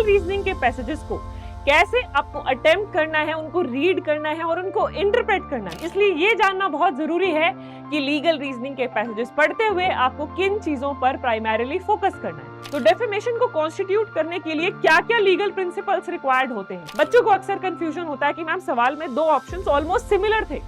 Legal reasoning के passages को कैसे आपको अटेम्प्ट करना है, उनको रीड करना है और उनको इंटरप्रेट करना है। इसलिए ये जानना बहुत जरूरी है कि लीगल रीजनिंग के पैसेजेस पढ़ते हुए आपको किन चीजों पर प्राइमरीली फोकस करना है। तो डेफेमेशन को कॉन्स्टिट्यूट करने के लिए क्या क्या लीगल प्रिंसिपल्स रिक्वायर्ड होते हैं। बच्चों को अक्सर कंफ्यूजन होता है कि मैम सवाल में दो ऑप्शंस ऑलमोस्ट सिमिलर थे,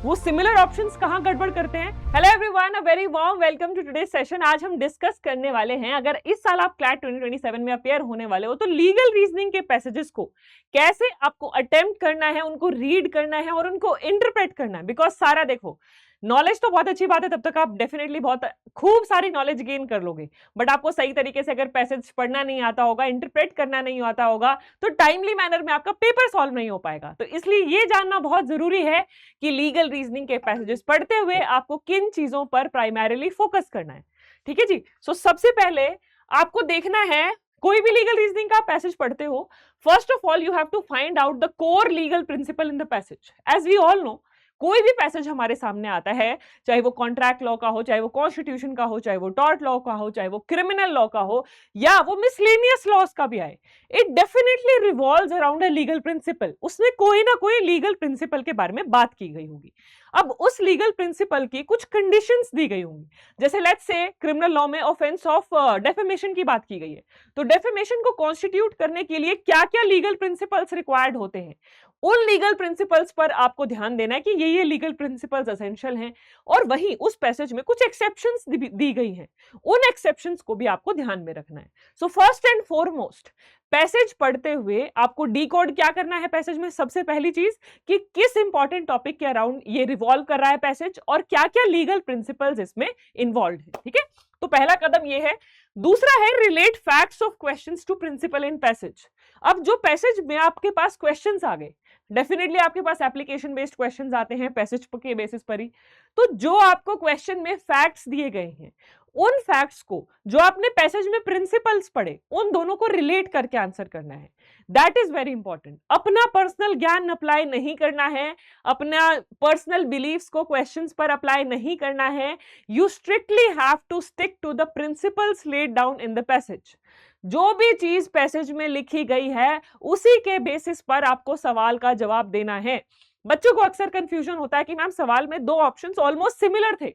वो सिमिलर ऑप्शंस कहां गड़बड़ करते हैं। Hello everyone, a very warm welcome to today's session. आज हम डिस्कस करने वाले हैं, अगर इस साल आप क्लैट 2027 में अपियर होने वाले हो तो लीगल रीजनिंग के पैसेजेस को कैसे आपको अटेम्प्ट करना है, उनको रीड करना है और उनको इंटरप्रेट करना है। बिकॉज सारा देखो, नॉलेज तो बहुत अच्छी बात है, तब तक आप डेफिनेटली बहुत खूब सारी नॉलेज गेन कर लोगे, बट आपको सही तरीके से अगर पैसेज पढ़ना नहीं आता होगा, इंटरप्रेट करना नहीं आता होगा, तो टाइमली मैनर में आपका पेपर सॉल्व नहीं हो पाएगा। तो इसलिए ये जानना बहुत जरूरी है कि लीगल रीजनिंग के पैसेजेस पढ़ते हुए आपको किन चीजों पर प्राइमरीली फोकस करना है। ठीक है जी। सबसे पहले आपको देखना है, कोई भी लीगल रीजनिंग का पैसेज पढ़ते हो, first of all you have to find out the core legal principle in the passage. As we all know, कोई भी पैसेज हमारे सामने आता है, चाहे वो कॉन्ट्रैक्ट लॉ का हो, चाहे वो कॉन्स्टिट्यूशन का हो, चाहे वो टॉर्ट लॉ का हो, चाहे वो क्रिमिनल लॉ का हो, या वो मिसलेनियस लॉज का भी आए, it definitely revolves around a legal principal. उसमें कोई ना कोई लीगल प्रिंसिपल के बारे में बात की गई होगी। अब उस लीगल प्रिंसिपल की कुछ कंडीशंस दी गई होंगी। जैसे लेट्स से क्रिमिनल लॉ में ऑफेंस ऑफ डेफेमेशन की बात की गई है, तो डेफेमेशन को कॉन्स्टिट्यूट करने के लिए क्या क्या लीगल प्रिंसिपल्स रिक्वायर्ड होते हैं, उन लीगल प्रिंसिपल्स पर आपको ध्यान देना है कि ये लीगल प्रिंसिपल्स एसेंशियल हैं। और वहीं उस पैसेज में कुछ एक्सेप्शंस दी गई हैं, उन एक्सेप्शंस को भी आपको ध्यान में रखना है। So first and foremost, passage पढ़ते हुए आपको डीकोड क्या करना है पैसेज में। सबसे पहली चीज कि किस इंपॉर्टेंट टॉपिक के अराउंड ये रिवॉल्व कर रहा है पैसेज और क्या क्या लीगल प्रिंसिपल्स इसमें इन्वॉल्व है। ठीक है, तो पहला कदम ये है। दूसरा है relate facts of questions to principle in passage. अब जो पैसेज में आपके पास क्वेश्चंस आ गए, डेफिनेटली आपके पास एप्लीकेशन बेस्ड क्वेश्चंस आते हैं पैसेज के बेसिस पर ही, तो जो आपको क्वेश्चन में फैक्ट्स दिए गए हैं, उन फैक्ट्स को जो आपने पैसेज में प्रिंसिपल्स पढ़े, उन दोनों को रिलेट करके आंसर करना है। That is very important. अपना पर्सनल ज्ञान अप्लाई नहीं करना है, अपना पर्सनल बिलीव्स को क्वेश्चंस पर अप्लाई नहीं करना है। You strictly have to stick to the principles laid down in the passage. जो भी चीज पैसेज में लिखी गई है उसी के बेसिस पर आपको सवाल का जवाब देना है। बच्चों को अक्सर कंफ्यूजन होता है कि मैम सवाल में दो ऑप्शंस ऑलमोस्ट सिमिलर थे,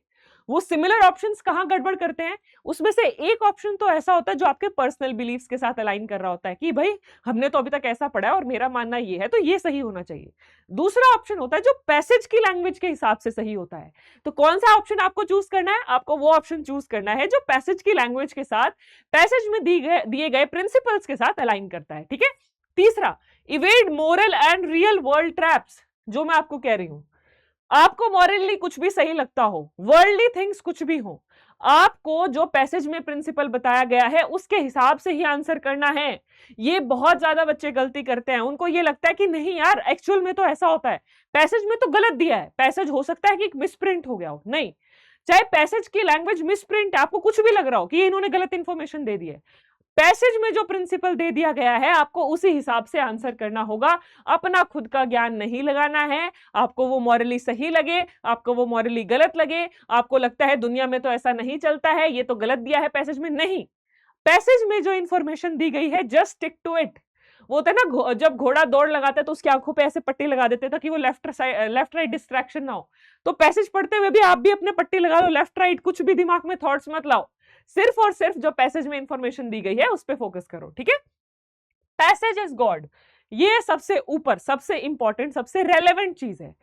वो सिमिलर ऑप्शंस कहां गड़बड़ करते हैं। उसमें से एक ऑप्शन तो ऐसा होता है जो आपके पर्सनल बिलीव्स के साथ अलाइन कर रहा होता है कि भाई हमने तो अभी तक ऐसा पढ़ा है और मेरा मानना ये है तो ये सही होना चाहिए। दूसरा ऑप्शन होता है जो पैसेज की लैंग्वेज के हिसाब से सही होता है। तो कौन सा ऑप्शन आपको चूज करना है? आपको वो ऑप्शन चूज करना है जो पैसेज की लैंग्वेज के साथ, पैसेज में दिए गए प्रिंसिपल्स के साथ अलाइन करता है। ठीक है। तीसरा, evade moral and real world traps. जो मैं आपको कह रही हूं, आपको मॉरली कुछ भी सही लगता हो, वर्ल्डली थिंग्स कुछ भी हो, आपको जो पैसेज में प्रिंसिपल बताया गया है उसके हिसाब से ही आंसर करना है। ये बहुत ज्यादा बच्चे गलती करते हैं, उनको ये लगता है कि नहीं यार एक्चुअल में तो ऐसा होता है, पैसेज में तो गलत दिया है, पैसेज हो सकता है कि मिसप्रिंट हो गया हो। नहीं, चाहे पैसेज की लैंग्वेज मिसप्रिंट है, आपको कुछ भी लग रहा हो कि इन्होंने गलत इंफॉर्मेशन दे दी है, पैसेज में जो प्रिंसिपल दे दिया गया है आपको उसी हिसाब से आंसर करना होगा। अपना खुद का ज्ञान नहीं लगाना है। आपको वो मॉरली सही लगे, आपको वो मॉरली गलत लगे, आपको लगता है दुनिया में तो ऐसा नहीं चलता है, ये तो गलत दिया है पैसेज में, नहीं। पैसेज में जो इंफॉर्मेशन दी गई है जस्ट स्टिक टू इट। वो होता है ना, जब घोड़ा दौड़ लगाता है तो उसकी आंखों पे ऐसे पट्टी लगा देते ताकि वो लेफ्ट राइट डिस्ट्रैक्शन ना हो। तो पैसेज पढ़ते हुए भी आप भी अपने पट्टी लगा लो, लेफ्ट राइट कुछ भी दिमाग में थॉट्स मत लाओ, सिर्फ और सिर्फ जो पैसेज में इंफॉर्मेशन दी गई है उस पे फोकस करो। ठीक है। पैसेज इज गॉड, ये सबसे ऊपर, सबसे इंपॉर्टेंट, सबसे रेलेवेंट चीज है।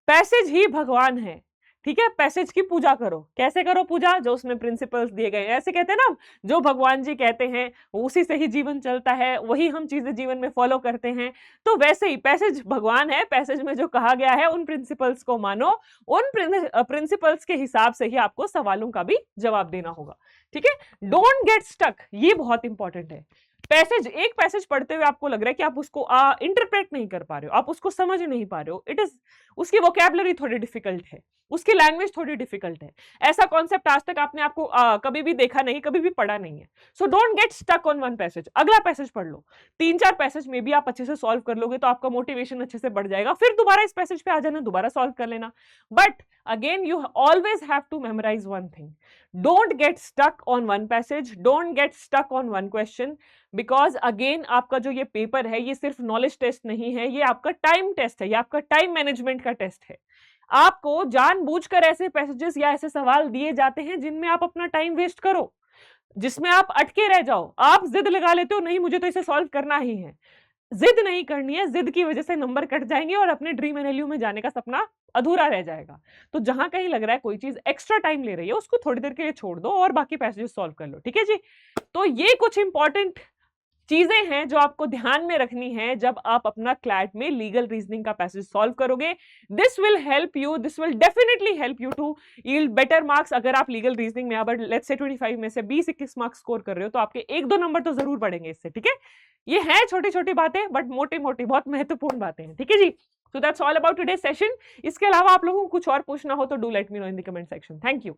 पैसेज ही भगवान है। ठीक है। पैसेज की पूजा करो। कैसे करो पूजा? जो उसमें प्रिंसिपल्स दिए गए हैं, ऐसे कहते हैं ना, जो भगवान जी कहते हैं उसी से ही जीवन चलता है, वही हम चीजें जीवन में फॉलो करते हैं। तो वैसे ही पैसेज भगवान है, पैसेज में जो कहा गया है उन प्रिंसिपल्स को मानो, उन प्रिंसिपल्स के हिसाब से ही आपको सवालों का भी जवाब देना होगा। ठीक है। डोंट गेट स्टक, ये बहुत इंपॉर्टेंट है। पैसेज, एक पैसेज पढ़ते हुए आपको लग रहा है कि आप उसको इंटरप्रेट नहीं कर पा रहे हो, आप उसको समझ नहीं पा रहे हो, इट इज, उसकी वोकैबुलरी थोड़ी डिफिकल्ट है, उसकी लैंग्वेज थोड़ी डिफिकल्ट है, ऐसा कॉन्सेप्ट आज तक आपने आपको कभी भी देखा नहीं, कभी भी पढ़ा नहीं है। So don't get stuck on one passage, अगला पैसेज पढ़ लो। 3-4 पैसेज में भी आप अच्छे से सॉल्व कर लोगे तो आपका मोटिवेशन अच्छे से बढ़ जाएगा, फिर दोबारा इस पैसेज पे आ जाना, दोबारा सॉल्व कर लेना। But again you always have to memorise one thing, don't get stuck on one passage, don't get stuck on one question. Because again आपका जो ये पेपर है ये सिर्फ नॉलेज टेस्ट नहीं है, ये आपका टाइम टेस्ट है, ये आपका टाइम मैनेजमेंट का टेस्ट है। आपको जानबूझकर ऐसे पैसेजेस या ऐसे सवाल दिए जाते हैं जिनमें आप अपना टाइम वेस्ट करो, जिसमें आप अटके रह जाओ। आप जिद लगा लेते हो, नहीं मुझे तो इसे सॉल्व करना ही है। जिद नहीं करनी है, जिद की वजह से नंबर कट जाएंगे और अपने ड्रीम एनएलयू में जाने का सपना अधूरा रह जाएगा। तो जहां कहीं लग रहा है कोई चीज एक्स्ट्रा टाइम ले रही है, उसको थोड़ी देर के लिए छोड़ दो और बाकी पैसेजेस सॉल्व कर लो। ठीक है जी। तो ये कुछ इंपॉर्टेंट चीजें हैं जो आपको ध्यान में रखनी है जब आप अपना क्लैट में लीगल रीजनिंग का पैसेज सॉल्व करोगे। This will help you, this will definitely help you to yield better marks. अगर आप लीगल रीजनिंग में अगर लेट्स से 25 में से 20-21 मार्क्स स्कोर कर रहे हो तो आपके 1-2 नंबर तो जरूर बढ़ेंगे इससे। ठीक है, ये है छोटी छोटी बातें बट मोटी मोटी बहुत महत्वपूर्ण बातें हैं। ठीक है जी। So that's all about today session. इसके अलावा आप लोगों को कुछ और पूछना हो तो do let me know in the comment section. Thank you.